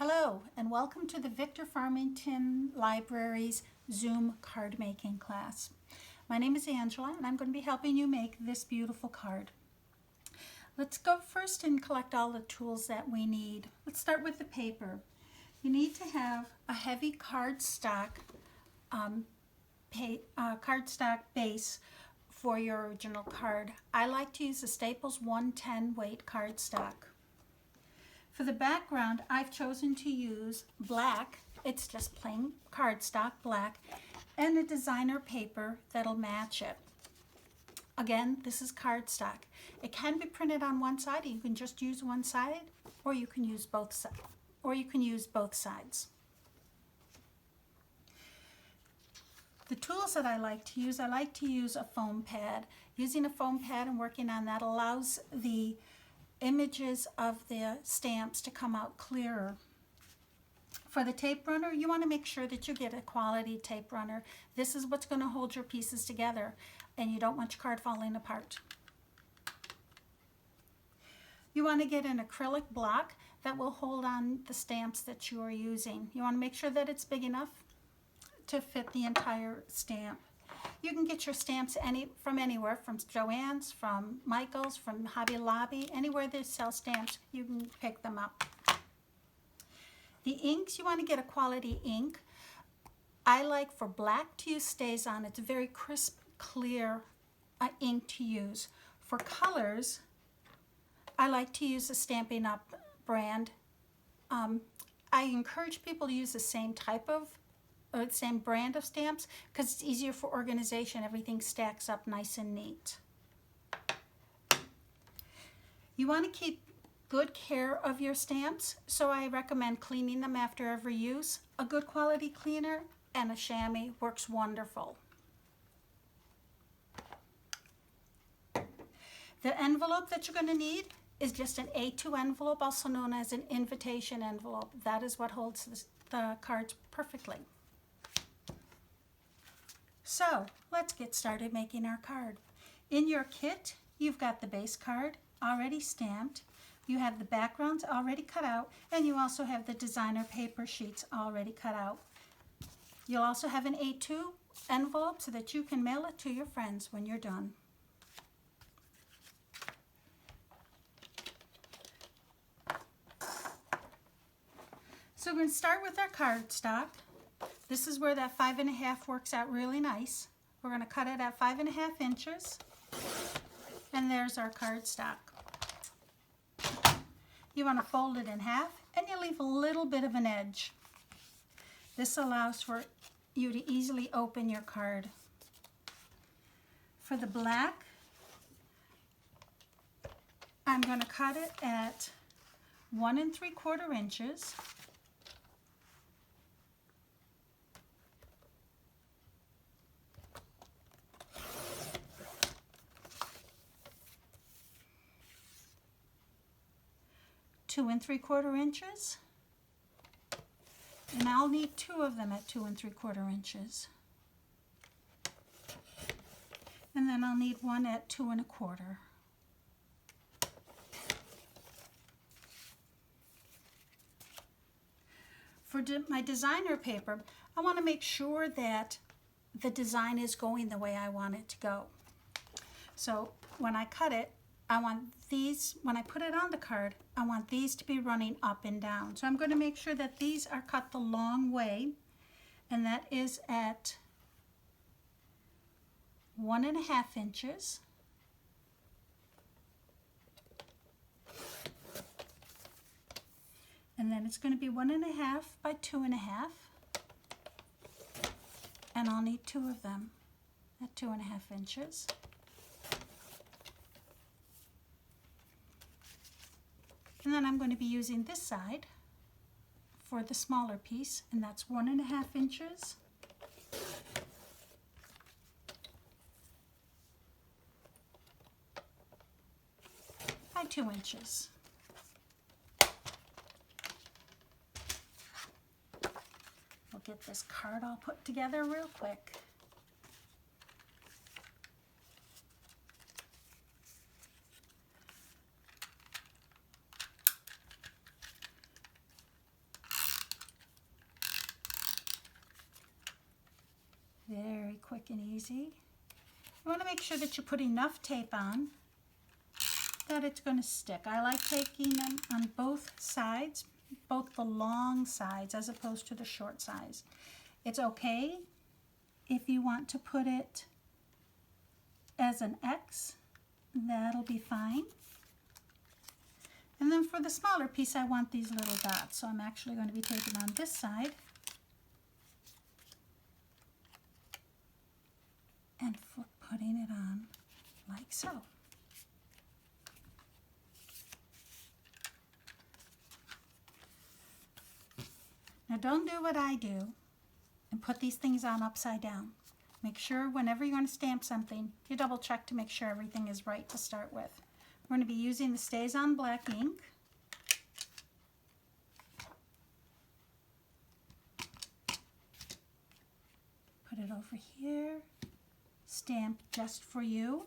Hello, and welcome to the Victor Farmington Library's Zoom card making class. My name is Angela, and I'm going to be helping you make this beautiful card. Let's go first and collect all the tools that we need. Let's start with the paper. You need to have a heavy cardstock base for your original card. I like to use the Staples 110 weight cardstock. For the background, I've chosen to use black. It's just plain cardstock, black, and a designer paper that'll match it. Again, this is cardstock. It can be printed on one side. You can just use one side, or you can use both sides. The tools that I like to use a foam pad. Using a foam pad and working on that allows the images of the stamps to come out clearer. For the tape runner, you want to make sure that you get a quality tape runner. This is what's going to hold your pieces together, and you don't want your card falling apart. You want to get an acrylic block that will hold on the stamps that you are using. You want to make sure that it's big enough to fit the entire stamp. You can get your stamps from anywhere, from Joann's, from Michael's, from Hobby Lobby, anywhere they sell stamps, you can pick them up. The inks, you want to get a quality ink. I like for black to use StazOn. It's a very crisp, clear ink to use. For colors, I like to use the Stampin' Up brand. I encourage people to use the same brand of stamps because it's easier for organization. Everything stacks up nice and neat. You want to keep good care of your stamps, so I recommend cleaning them after every use. A good quality cleaner and a chamois works wonderful. The envelope that you're going to need is just an A2 envelope, also known as an invitation envelope. That is what holds the cards perfectly. So let's get started making our card. In your kit, you've got the base card already stamped, you have the backgrounds already cut out, and you also have the designer paper sheets already cut out. You'll also have an A2 envelope so that you can mail it to your friends when you're done. So we're going to start with our cardstock. This is where that 5.5 works out really nice. We're going to cut it at 5.5 inches. And there's our cardstock. You want to fold it in half and you leave a little bit of an edge. This allows for you to easily open your card. For the black, I'm going to cut it at 1 3/4 inches. Two 2 3/4 inches, and I'll need 2 of them at 2 3/4 inches, and then I'll need 1 at 2 1/4. For my designer paper, I want to make sure that the design is going the way I want it to go. So when I cut it, when I put it on the card, I want these to be running up and down. So I'm going to make sure that these are cut the long way, and that is at 1.5 inches. And then it's going to be 1.5 by 2.5. And I'll need 2 of them at 2.5 inches. And then I'm going to be using this side for the smaller piece, and that's 1.5 inches by 2 inches. We'll get this card all put together real quick. Very quick and easy. You want to make sure that you put enough tape on that it's going to stick. I like taking them on both sides, both the long sides as opposed to the short sides. It's okay if you want to put it as an X, that'll be fine. And then for the smaller piece, I want these little dots, so I'm actually going to be taping on this side and putting it on like so. Now don't do what I do and put these things on upside down. Make sure whenever you're going to stamp something, you double check to make sure everything is right to start with. We're going to be using the Stays On Black ink. Put it over here. Stamp Just For You.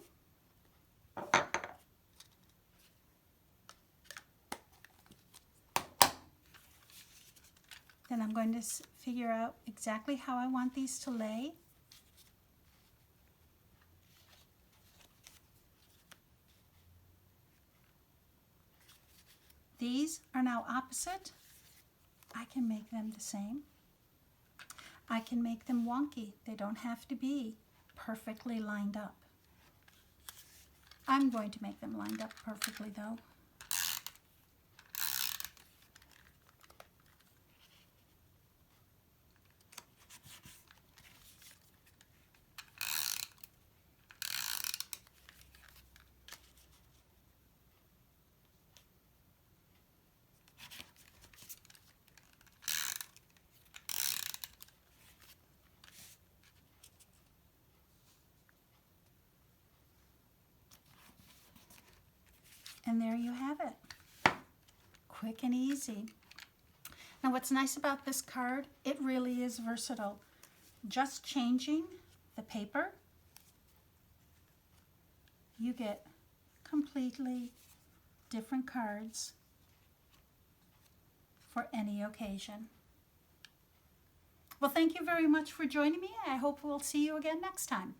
Then I'm going to figure out exactly how I want these to lay. These are now opposite. I can make them the same. I can make them wonky. They don't have to be perfectly lined up. I'm going to make them lined up perfectly though. And there you have it. Quick and easy. Now what's nice about this card, it really is versatile. Just changing the paper, you get completely different cards for any occasion. Well, thank you very much for joining me. I hope we'll see you again next time.